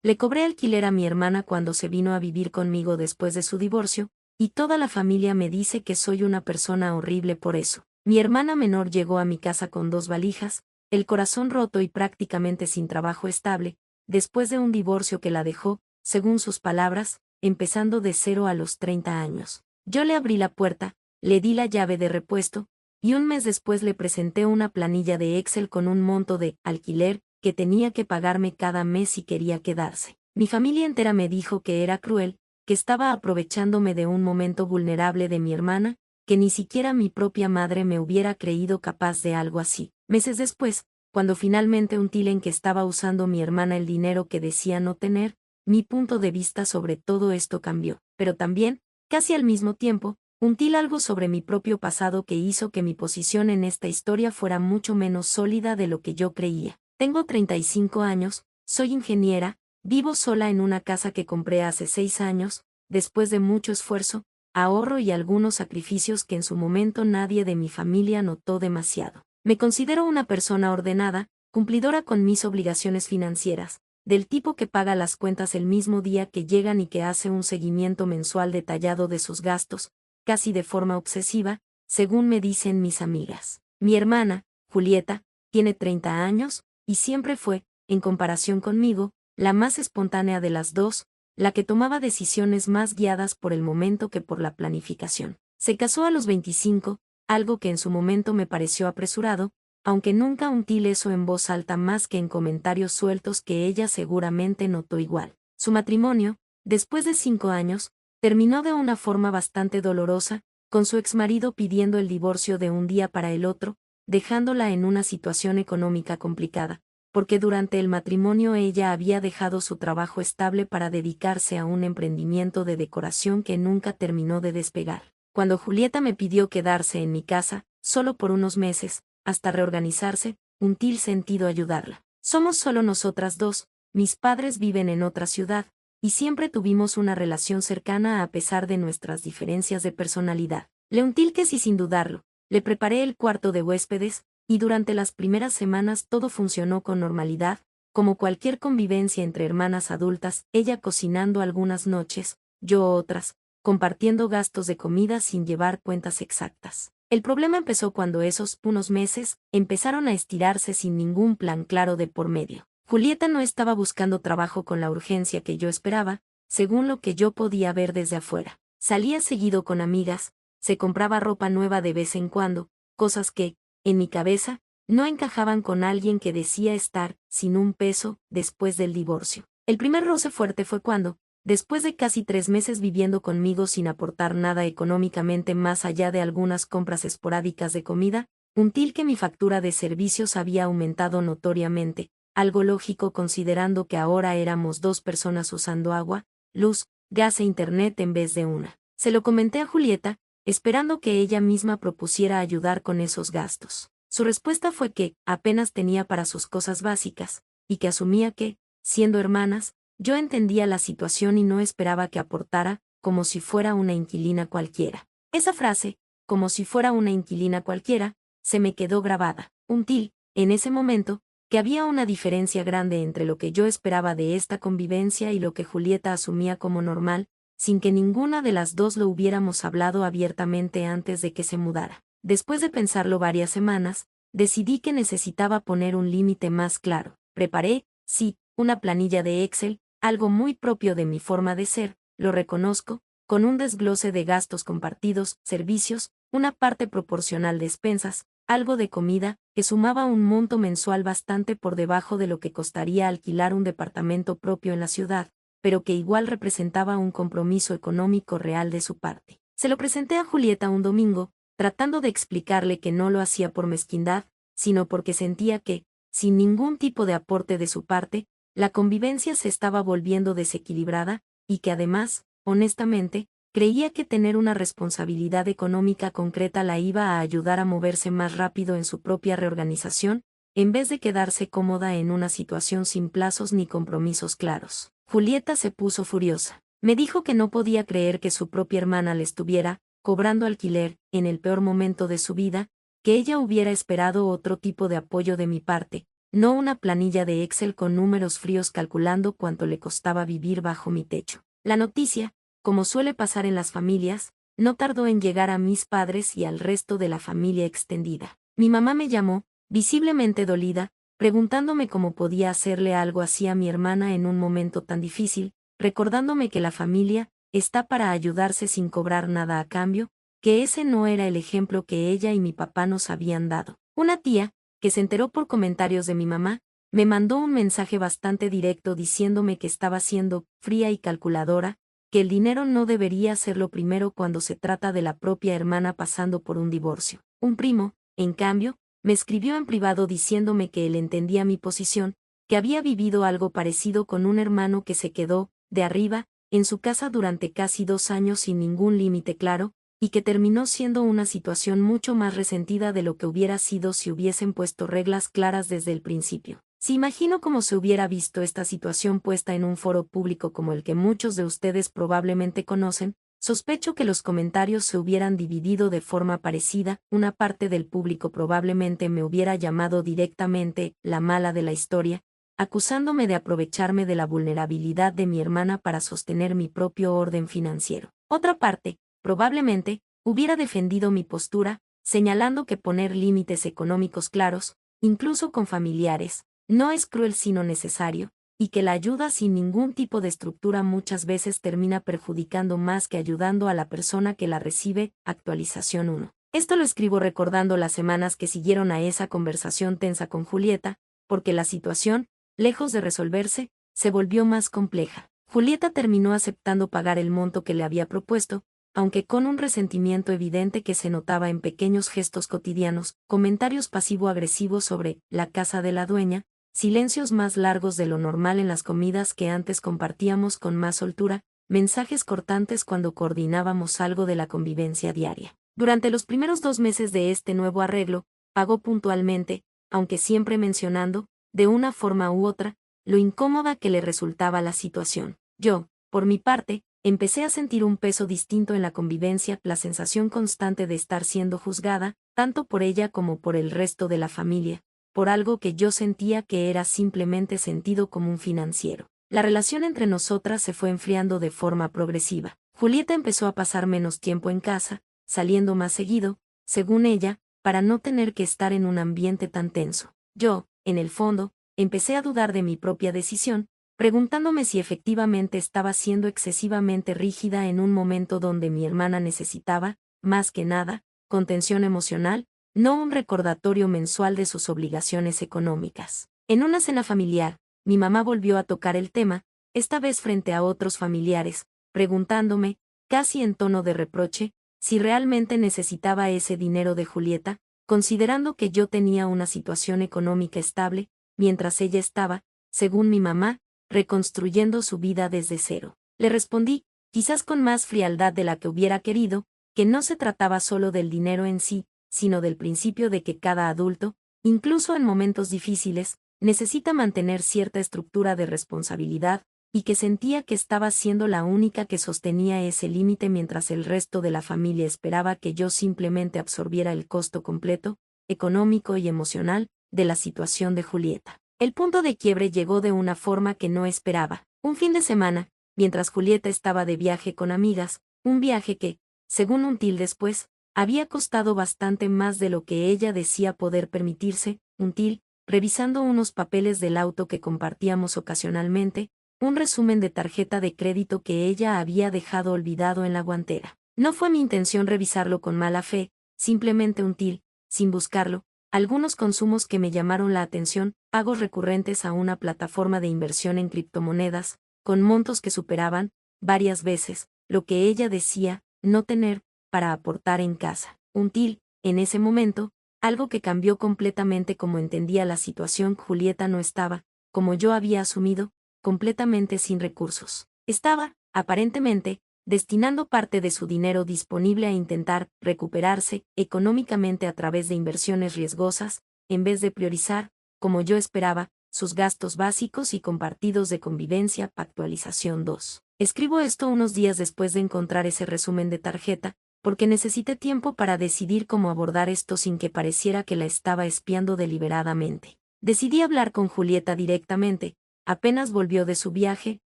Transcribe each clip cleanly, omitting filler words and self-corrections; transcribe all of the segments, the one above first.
Le cobré alquiler a mi hermana cuando se vino a vivir conmigo después de su divorcio, y toda la familia me dice que soy una persona horrible por eso. Mi hermana menor llegó a mi casa con 2 valijas, el corazón roto y prácticamente sin trabajo estable, después de un divorcio que la dejó, según sus palabras, empezando de cero a los 30 años. Yo le abrí la puerta, le di la llave de repuesto, y un mes después le presenté una planilla de Excel con un monto de alquiler que tenía que pagarme cada mes si quería quedarse. Mi familia entera me dijo que era cruel, que estaba aprovechándome de un momento vulnerable de mi hermana, que ni siquiera mi propia madre me hubiera creído capaz de algo así. Meses después, cuando finalmente unté en que estaba usando mi hermana el dinero que decía no tener, mi punto de vista sobre todo esto cambió. Pero también, casi al mismo tiempo, unté algo sobre mi propio pasado que hizo que mi posición en esta historia fuera mucho menos sólida de lo que yo creía. Tengo 35 años, soy ingeniera, vivo sola en una casa que compré hace 6 años, después de mucho esfuerzo, ahorro y algunos sacrificios que en su momento nadie de mi familia notó demasiado. Me considero una persona ordenada, cumplidora con mis obligaciones financieras, del tipo que paga las cuentas el mismo día que llegan y que hace un seguimiento mensual detallado de sus gastos, casi de forma obsesiva, según me dicen mis amigas. Mi hermana, Julieta, tiene 30 años, y siempre fue, en comparación conmigo, la más espontánea de las dos, la que tomaba decisiones más guiadas por el momento que por la planificación. Se casó a los 25, algo que en su momento me pareció apresurado, aunque nunca unté eso en voz alta más que en comentarios sueltos que ella seguramente notó igual. Su matrimonio, después de 5 años, terminó de una forma bastante dolorosa, con su exmarido pidiendo el divorcio de un día para el otro, dejándola en una situación económica complicada, porque durante el matrimonio ella había dejado su trabajo estable para dedicarse a un emprendimiento de decoración que nunca terminó de despegar. Cuando Julieta me pidió quedarse en mi casa, solo por unos meses, hasta reorganizarse, unté sentido ayudarla. Somos solo nosotras dos, mis padres viven en otra ciudad, y siempre tuvimos una relación cercana a pesar de nuestras diferencias de personalidad. Le unté que sí sin dudarlo. Le preparé el cuarto de huéspedes, y durante las primeras semanas todo funcionó con normalidad, como cualquier convivencia entre hermanas adultas, ella cocinando algunas noches, yo otras, compartiendo gastos de comida sin llevar cuentas exactas. El problema empezó cuando esos unos meses empezaron a estirarse sin ningún plan claro de por medio. Julieta no estaba buscando trabajo con la urgencia que yo esperaba, según lo que yo podía ver desde afuera. Salía seguido con amigas, se compraba ropa nueva de vez en cuando, cosas que, en mi cabeza, no encajaban con alguien que decía estar sin un peso después del divorcio. El primer roce fuerte fue cuando, después de casi 3 meses viviendo conmigo sin aportar nada económicamente más allá de algunas compras esporádicas de comida, unté que mi factura de servicios había aumentado notoriamente, algo lógico considerando que ahora éramos 2 personas usando agua, luz, gas e internet en vez de una. Se lo comenté a Julieta, esperando que ella misma propusiera ayudar con esos gastos. Su respuesta fue que apenas tenía para sus cosas básicas, y que asumía que, siendo hermanas, yo entendía la situación y no esperaba que aportara, como si fuera una inquilina cualquiera. Esa frase, como si fuera una inquilina cualquiera, se me quedó grabada. Unté, en ese momento, que había una diferencia grande entre lo que yo esperaba de esta convivencia y lo que Julieta asumía como normal, sin que ninguna de las dos lo hubiéramos hablado abiertamente antes de que se mudara. Después de pensarlo varias semanas, decidí que necesitaba poner un límite más claro. Preparé, sí, una planilla de Excel, algo muy propio de mi forma de ser, lo reconozco, con un desglose de gastos compartidos, servicios, una parte proporcional de despensas, algo de comida, que sumaba un monto mensual bastante por debajo de lo que costaría alquilar un departamento propio en la ciudad, pero que igual representaba un compromiso económico real de su parte. Se lo presenté a Julieta un domingo, tratando de explicarle que no lo hacía por mezquindad, sino porque sentía que, sin ningún tipo de aporte de su parte, la convivencia se estaba volviendo desequilibrada, y que además, honestamente, creía que tener una responsabilidad económica concreta la iba a ayudar a moverse más rápido en su propia reorganización, en vez de quedarse cómoda en una situación sin plazos ni compromisos claros. Julieta se puso furiosa. Me dijo que no podía creer que su propia hermana le estuviera cobrando alquiler, en el peor momento de su vida, que ella hubiera esperado otro tipo de apoyo de mi parte, no una planilla de Excel con números fríos calculando cuánto le costaba vivir bajo mi techo. La noticia, como suele pasar en las familias, no tardó en llegar a mis padres y al resto de la familia extendida. Mi mamá me llamó, visiblemente dolida, preguntándome cómo podía hacerle algo así a mi hermana en un momento tan difícil, recordándome que la familia está para ayudarse sin cobrar nada a cambio, que ese no era el ejemplo que ella y mi papá nos habían dado. Una tía, que se enteró por comentarios de mi mamá, me mandó un mensaje bastante directo diciéndome que estaba siendo fría y calculadora, que el dinero no debería ser lo primero cuando se trata de la propia hermana pasando por un divorcio. Un primo, en cambio, me escribió en privado diciéndome que él entendía mi posición, que había vivido algo parecido con un hermano que se quedó, de arriba, en su casa durante casi 2 años sin ningún límite claro, y que terminó siendo una situación mucho más resentida de lo que hubiera sido si hubiesen puesto reglas claras desde el principio. Si imagino cómo se hubiera visto esta situación puesta en un foro público como el que muchos de ustedes probablemente conocen, sospecho que los comentarios se hubieran dividido de forma parecida, una parte del público probablemente me hubiera llamado directamente la mala de la historia, acusándome de aprovecharme de la vulnerabilidad de mi hermana para sostener mi propio orden financiero. Otra parte, probablemente, hubiera defendido mi postura, señalando que poner límites económicos claros, incluso con familiares, no es cruel sino necesario, y que la ayuda sin ningún tipo de estructura muchas veces termina perjudicando más que ayudando a la persona que la recibe. Actualización 1. Esto lo escribo recordando las semanas que siguieron a esa conversación tensa con Julieta, porque la situación, lejos de resolverse, se volvió más compleja. Julieta terminó aceptando pagar el monto que le había propuesto, aunque con un resentimiento evidente que se notaba en pequeños gestos cotidianos, comentarios pasivo-agresivos sobre la casa de la dueña, silencios más largos de lo normal en las comidas que antes compartíamos con más soltura, mensajes cortantes cuando coordinábamos algo de la convivencia diaria. Durante los primeros 2 meses de este nuevo arreglo, pagó puntualmente, aunque siempre mencionando, de una forma u otra, lo incómoda que le resultaba la situación. Yo, por mi parte, empecé a sentir un peso distinto en la convivencia, la sensación constante de estar siendo juzgada, tanto por ella como por el resto de la familia, por algo que yo sentía que era simplemente sentido común financiero. La relación entre nosotras se fue enfriando de forma progresiva. Julieta empezó a pasar menos tiempo en casa, saliendo más seguido, según ella, para no tener que estar en un ambiente tan tenso. Yo, en el fondo, empecé a dudar de mi propia decisión, preguntándome si efectivamente estaba siendo excesivamente rígida en un momento donde mi hermana necesitaba, más que nada, contención emocional, no un recordatorio mensual de sus obligaciones económicas. En una cena familiar, mi mamá volvió a tocar el tema, esta vez frente a otros familiares, preguntándome, casi en tono de reproche, si realmente necesitaba ese dinero de Julieta, considerando que yo tenía una situación económica estable, mientras ella estaba, según mi mamá, reconstruyendo su vida desde cero. Le respondí, quizás con más frialdad de la que hubiera querido, que no se trataba solo del dinero en sí, sino del principio de que cada adulto, incluso en momentos difíciles, necesita mantener cierta estructura de responsabilidad, y que sentía que estaba siendo la única que sostenía ese límite mientras el resto de la familia esperaba que yo simplemente absorbiera el costo completo, económico y emocional, de la situación de Julieta. El punto de quiebre llegó de una forma que no esperaba. Un fin de semana, mientras Julieta estaba de viaje con amigas, un viaje que, según un til después, había costado bastante más de lo que ella decía poder permitirse, un til, revisando unos papeles del auto que compartíamos ocasionalmente, un resumen de tarjeta de crédito que ella había dejado olvidado en la guantera. No fue mi intención revisarlo con mala fe, simplemente un til, sin buscarlo, algunos consumos que me llamaron la atención, pagos recurrentes a una plataforma de inversión en criptomonedas, con montos que superaban, varias veces, lo que ella decía, no tener, para aportar en casa. Un til, en ese momento, algo que cambió completamente como entendía la situación. Julieta no estaba, como yo había asumido, completamente sin recursos. Estaba, aparentemente, destinando parte de su dinero disponible a intentar recuperarse económicamente a través de inversiones riesgosas, en vez de priorizar, como yo esperaba, sus gastos básicos y compartidos de convivencia. Actualización 2. Escribo esto unos días después de encontrar ese resumen de tarjeta, porque necesité tiempo para decidir cómo abordar esto sin que pareciera que la estaba espiando deliberadamente. Decidí hablar con Julieta directamente, apenas volvió de su viaje,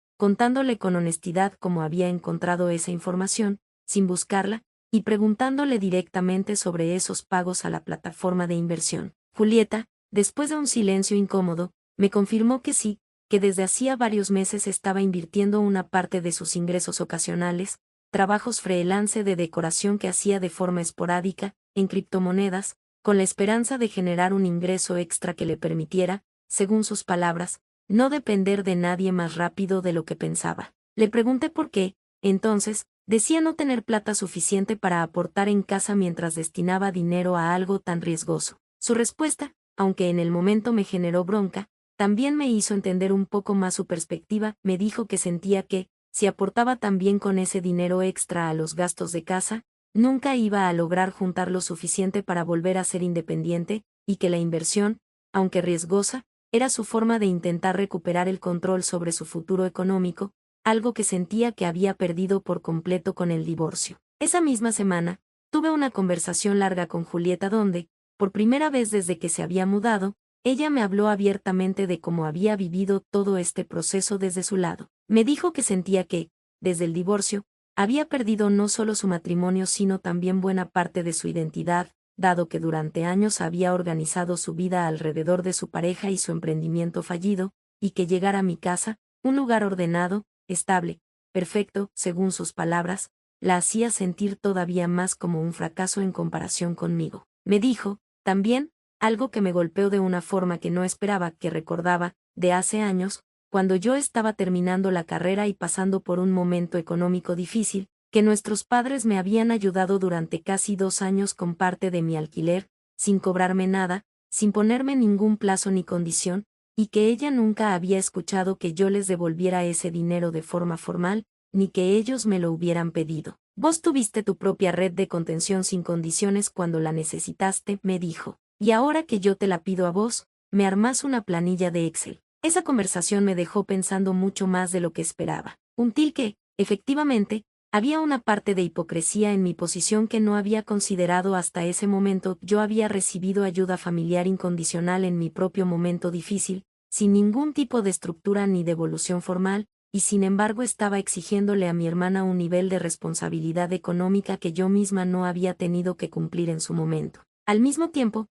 contándole con honestidad cómo había encontrado esa información, sin buscarla, y preguntándole directamente sobre esos pagos a la plataforma de inversión. Julieta, después de un silencio incómodo, me confirmó que sí, que desde hacía varios meses estaba invirtiendo una parte de sus ingresos ocasionales, trabajos freelance de decoración que hacía de forma esporádica, en criptomonedas, con la esperanza de generar un ingreso extra que le permitiera, según sus palabras, no depender de nadie más rápido de lo que pensaba. Le pregunté por qué, entonces, decía no tener plata suficiente para aportar en casa mientras destinaba dinero a algo tan riesgoso. Su respuesta, aunque en el momento me generó bronca, también me hizo entender un poco más su perspectiva. Me dijo que sentía que, si aportaba también con ese dinero extra a los gastos de casa, nunca iba a lograr juntar lo suficiente para volver a ser independiente, y que la inversión, aunque riesgosa, era su forma de intentar recuperar el control sobre su futuro económico, algo que sentía que había perdido por completo con el divorcio. Esa misma semana, tuve una conversación larga con Julieta donde, por primera vez desde que se había mudado, ella me habló abiertamente de cómo había vivido todo este proceso desde su lado. Me dijo que sentía que, desde el divorcio, había perdido no solo su matrimonio sino también buena parte de su identidad, dado que durante años había organizado su vida alrededor de su pareja y su emprendimiento fallido, y que llegar a mi casa, un lugar ordenado, estable, perfecto, según sus palabras, la hacía sentir todavía más como un fracaso en comparación conmigo. Me dijo, también, algo que me golpeó de una forma que no esperaba, que recordaba, de hace años, cuando yo estaba terminando la carrera y pasando por un momento económico difícil, que nuestros padres me habían ayudado durante casi 2 años con parte de mi alquiler, sin cobrarme nada, sin ponerme ningún plazo ni condición, y que ella nunca había escuchado que yo les devolviera ese dinero de forma formal, ni que ellos me lo hubieran pedido. Vos tuviste tu propia red de contención sin condiciones cuando la necesitaste, me dijo, y ahora que yo te la pido a vos, me armás una planilla de Excel. Esa conversación me dejó pensando mucho más de lo que esperaba. Un que, efectivamente, había una parte de hipocresía en mi posición que no había considerado hasta ese momento. Yo había recibido ayuda familiar incondicional en mi propio momento difícil, sin ningún tipo de estructura ni devolución formal, y sin embargo estaba exigiéndole a mi hermana un nivel de responsabilidad económica que yo misma no había tenido que cumplir en su momento. Al mismo tiempo,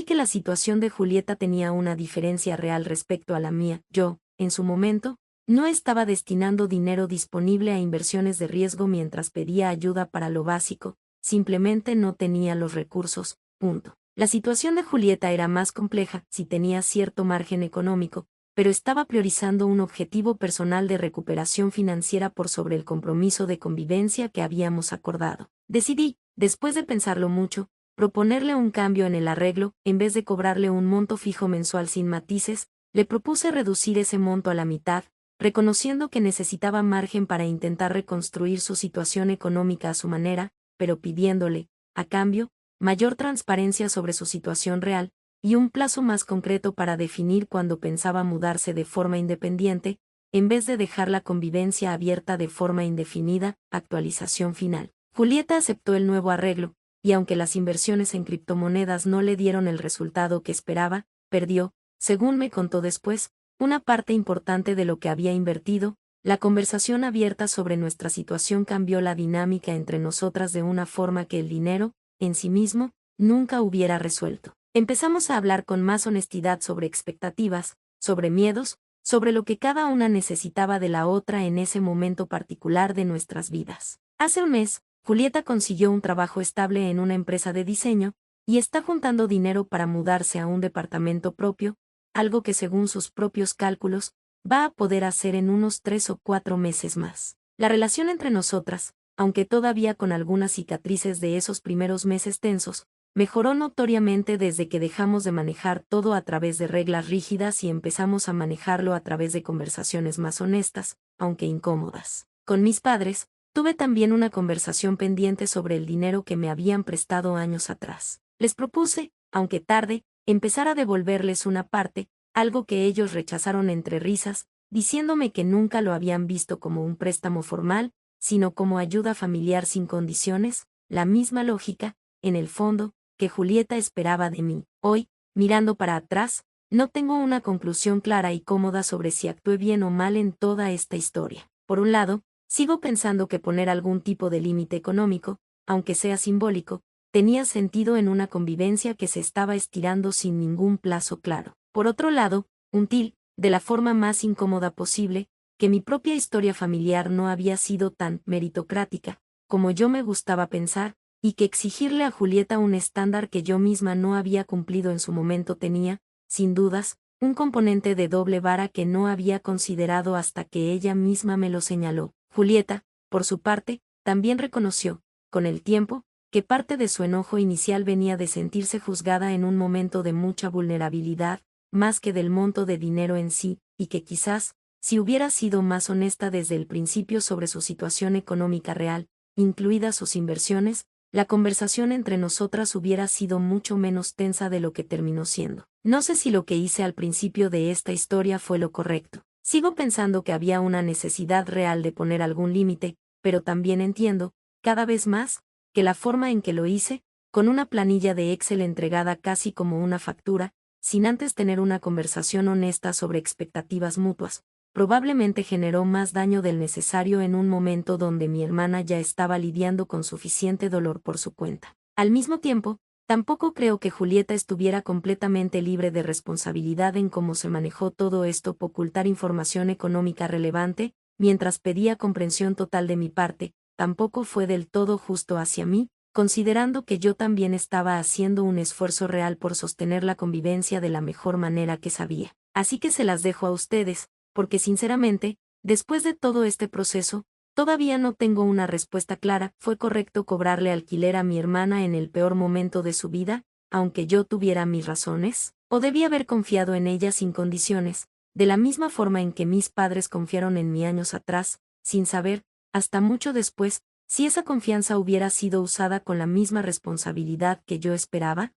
que la situación de Julieta tenía una diferencia real respecto a la mía. Yo, en su momento, no estaba destinando dinero disponible a inversiones de riesgo mientras pedía ayuda para lo básico, simplemente no tenía los recursos, punto. La situación de Julieta era más compleja, si tenía cierto margen económico, pero estaba priorizando un objetivo personal de recuperación financiera por sobre el compromiso de convivencia que habíamos acordado. Decidí, después de pensarlo mucho, proponerle un cambio en el arreglo. En vez de cobrarle un monto fijo mensual sin matices, le propuse reducir ese monto a la mitad, reconociendo que necesitaba margen para intentar reconstruir su situación económica a su manera, pero pidiéndole, a cambio, mayor transparencia sobre su situación real, y un plazo más concreto para definir cuándo pensaba mudarse de forma independiente, en vez de dejar la convivencia abierta de forma indefinida. Actualización final. Julieta aceptó el nuevo arreglo, y aunque las inversiones en criptomonedas no le dieron el resultado que esperaba, perdió, según me contó después, una parte importante de lo que había invertido. La conversación abierta sobre nuestra situación cambió la dinámica entre nosotras de una forma que el dinero, en sí mismo, nunca hubiera resuelto. Empezamos a hablar con más honestidad sobre expectativas, sobre miedos, sobre lo que cada una necesitaba de la otra en ese momento particular de nuestras vidas. Hace un mes, Julieta consiguió un trabajo estable en una empresa de diseño, y está juntando dinero para mudarse a un departamento propio, algo que según sus propios cálculos, va a poder hacer en unos 3 o 4 meses más. La relación entre nosotras, aunque todavía con algunas cicatrices de esos primeros meses tensos, mejoró notoriamente desde que dejamos de manejar todo a través de reglas rígidas y empezamos a manejarlo a través de conversaciones más honestas, aunque incómodas. Con mis padres, tuve también una conversación pendiente sobre el dinero que me habían prestado años atrás. Les propuse, aunque tarde, empezar a devolverles una parte, algo que ellos rechazaron entre risas, diciéndome que nunca lo habían visto como un préstamo formal, sino como ayuda familiar sin condiciones, la misma lógica, en el fondo, que Julieta esperaba de mí. Hoy, mirando para atrás, No tengo una conclusión clara y cómoda sobre si actué bien o mal en toda esta historia. Por un lado, sigo pensando que poner algún tipo de límite económico, aunque sea simbólico, tenía sentido en una convivencia que se estaba estirando sin ningún plazo claro. Por otro lado, de la forma más incómoda posible, que mi propia historia familiar no había sido tan meritocrática, como yo me gustaba pensar, y que exigirle a Julieta un estándar que yo misma no había cumplido en su momento tenía, sin dudas, un componente de doble vara que no había considerado hasta que ella misma me lo señaló. Julieta, por su parte, también reconoció, con el tiempo, que parte de su enojo inicial venía de sentirse juzgada en un momento de mucha vulnerabilidad, más que del monto de dinero en sí, y que quizás, si hubiera sido más honesta desde el principio sobre su situación económica real, incluidas sus inversiones, la conversación entre nosotras hubiera sido mucho menos tensa de lo que terminó siendo. No sé si lo que hice al principio de esta historia fue lo correcto. Sigo pensando que había una necesidad real de poner algún límite, pero también entiendo, cada vez más, que la forma en que lo hice, con una planilla de Excel entregada casi como una factura, sin antes tener una conversación honesta sobre expectativas mutuas, probablemente generó más daño del necesario en un momento donde mi hermana ya estaba lidiando con suficiente dolor por su cuenta. Al mismo tiempo, tampoco creo que Julieta estuviera completamente libre de responsabilidad en cómo se manejó todo esto por ocultar información económica relevante, mientras pedía comprensión total de mi parte, tampoco fue del todo justo hacia mí, considerando que yo también estaba haciendo un esfuerzo real por sostener la convivencia de la mejor manera que sabía. Así que se las dejo a ustedes, porque sinceramente, después de todo este proceso, todavía no tengo una respuesta clara. ¿Fue correcto cobrarle alquiler a mi hermana en el peor momento de su vida, aunque yo tuviera mis razones? ¿O debí haber confiado en ella sin condiciones, de la misma forma en que mis padres confiaron en mí años atrás, sin saber, hasta mucho después, si esa confianza hubiera sido usada con la misma responsabilidad que yo esperaba?